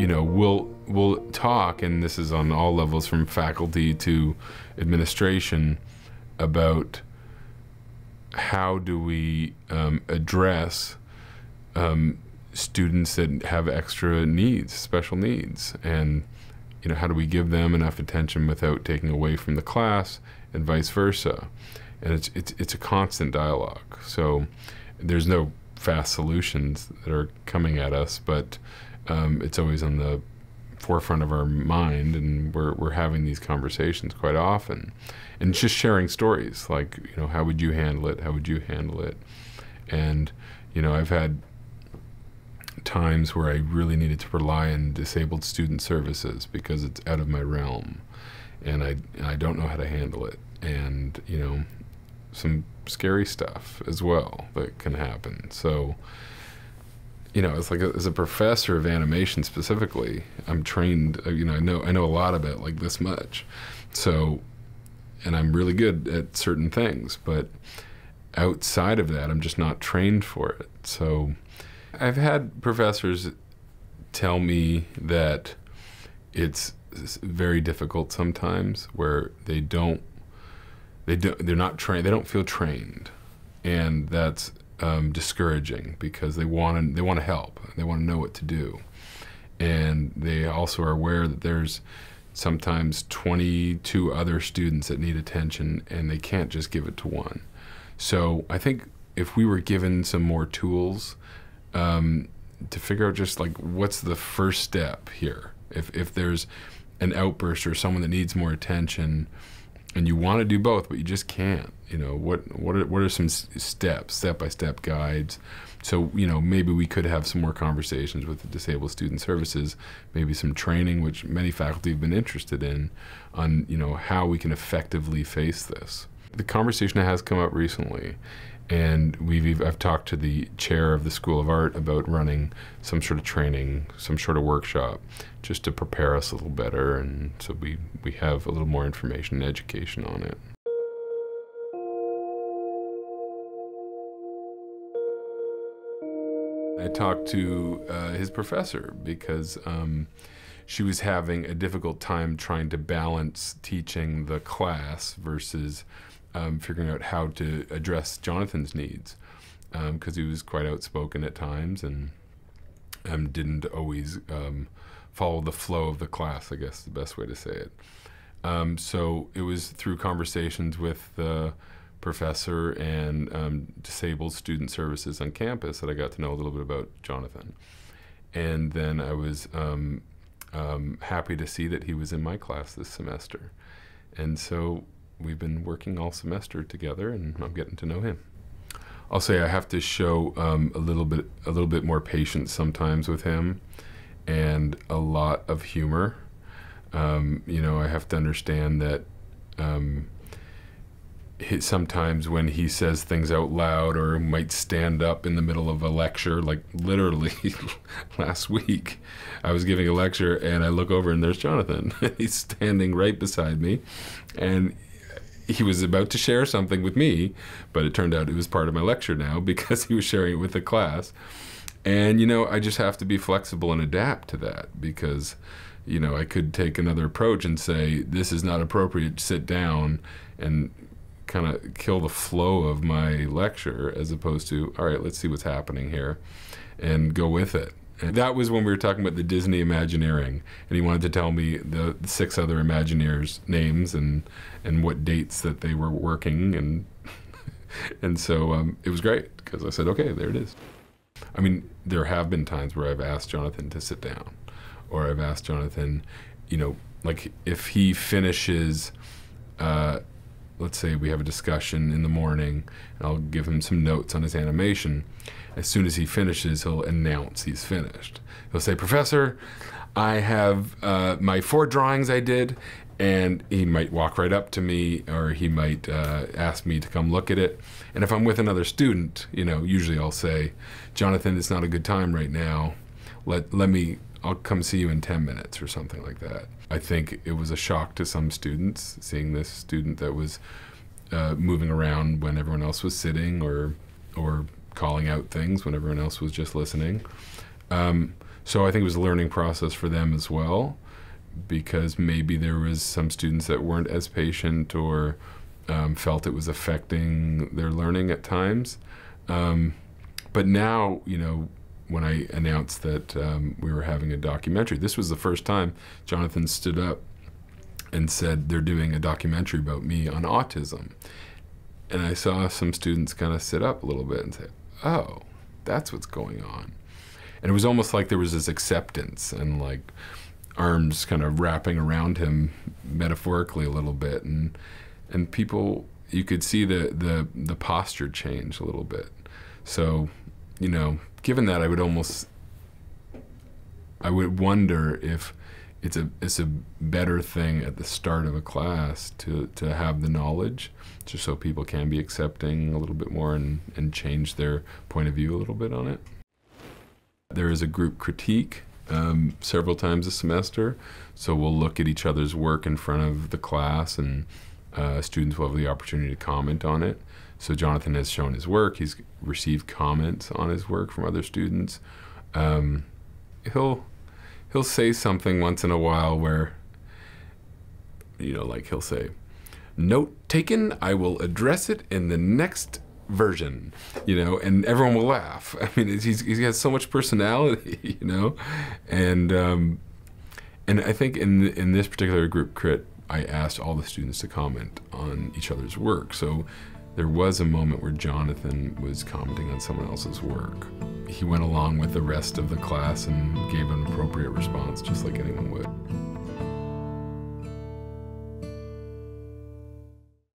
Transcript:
know, we'll talk, and this is on all levels from faculty to administration, about how do we address students that have extra needs, special needs, and you know, how do we give them enough attention without taking away from the class, and vice versa. And it's a constant dialogue. So there's no fast solutions that are coming at us, but it's always on the forefront of our mind, and we're having these conversations quite often, and just sharing stories like, you know, how would you handle it? How would you handle it? And you know, I've had times where I really needed to rely on disabled student services because it's out of my realm, and I don't know how to handle it, and you know, some scary stuff as well that can happen. So you know, it's like as a professor of animation specifically, I'm trained, you know, I know a lot about like this much. So, and I'm really good at certain things, but outside of that, I'm just not trained for it. So I've had professors tell me that it's very difficult sometimes where they're not trained, they don't feel trained. And that's discouraging, because they want to help, they want to know what to do, and they also are aware that there's sometimes 22 other students that need attention, and they can't just give it to one. So I think if we were given some more tools to figure out just like what's the first step here, if there's an outburst or someone that needs more attention, and you want to do both, but you just can't. You know, what are some step-by-step guides? So, you know, maybe we could have some more conversations with the Disabled Student Services, maybe some training, which many faculty have been interested in, on, you know, how we can effectively face this. The conversation has come up recently, and I've talked to the chair of the School of Art about running some sort of training, some sort of workshop, just to prepare us a little better, and so we have a little more information and education on it. I talked to his professor because she was having a difficult time trying to balance teaching the class versus figuring out how to address Jonathan's needs, because he was quite outspoken at times and didn't always follow the flow of the class, I guess is the best way to say it. So it was through conversations with the professor and Disabled Student Services on campus that I got to know a little bit about Jonathan. And then I was happy to see that he was in my class this semester. And so we've been working all semester together, and I'm getting to know him. I'll say I have to show a little bit more patience sometimes with him, and a lot of humor. You know, I have to understand that sometimes when he says things out loud or might stand up in the middle of a lecture, like literally last week, I was giving a lecture and I look over and there's Jonathan. He's standing right beside me, and he was about to share something with me, but it turned out it was part of my lecture now because he was sharing it with the class. And, you know, I just have to be flexible and adapt to that, because, you know, I could take another approach and say, this is not appropriate, sit down, and kind of kill the flow of my lecture, as opposed to, all right, let's see what's happening here, and go with it. And that was when we were talking about the Disney Imagineering, and he wanted to tell me the 6 other Imagineers' names and what dates that they were working, and and so it was great, because I said, okay, there it is. I mean, there have been times where I've asked Jonathan to sit down, or I've asked Jonathan, you know, like if he finishes, let's say we have a discussion in the morning, and I'll give him some notes on his animation. As soon as he finishes, he'll announce he's finished. He'll say, Professor, I have my 4 drawings I did, and he might walk right up to me, or he might ask me to come look at it. And if I'm with another student, you know, usually I'll say, Jonathan, it's not a good time right now. I'll come see you in 10 minutes or something like that. I think it was a shock to some students, seeing this student that was moving around when everyone else was sitting, or calling out things when everyone else was just listening. So I think it was a learning process for them as well, because maybe there was some students that weren't as patient or felt it was affecting their learning at times. But now, you know, when I announced that we were having a documentary, this was the first time Jonathan stood up and said they're doing a documentary about me on autism. And I saw some students kind of sit up a little bit and say, oh, that's what's going on. And it was almost like there was this acceptance and like arms kind of wrapping around him metaphorically a little bit. And people, you could see the posture change a little bit. So, you know, given that, I would wonder if it's a better thing at the start of a class to have the knowledge, just so people can be accepting a little bit more and change their point of view a little bit on it. There is a group critique several times a semester, so we'll look at each other's work in front of the class, and students will have the opportunity to comment on it. So Jonathan has shown his work, he's received comments on his work from other students. He'll say something once in a while where, you know, like he'll say, "Note taken, I will address it in the next version," you know, and everyone will laugh. I mean, he has so much personality, you know, and I think in this particular group crit, I asked all the students to comment on each other's work. So there was a moment where Jonathan was commenting on someone else's work. He went along with the rest of the class and gave an appropriate response, just like anyone would.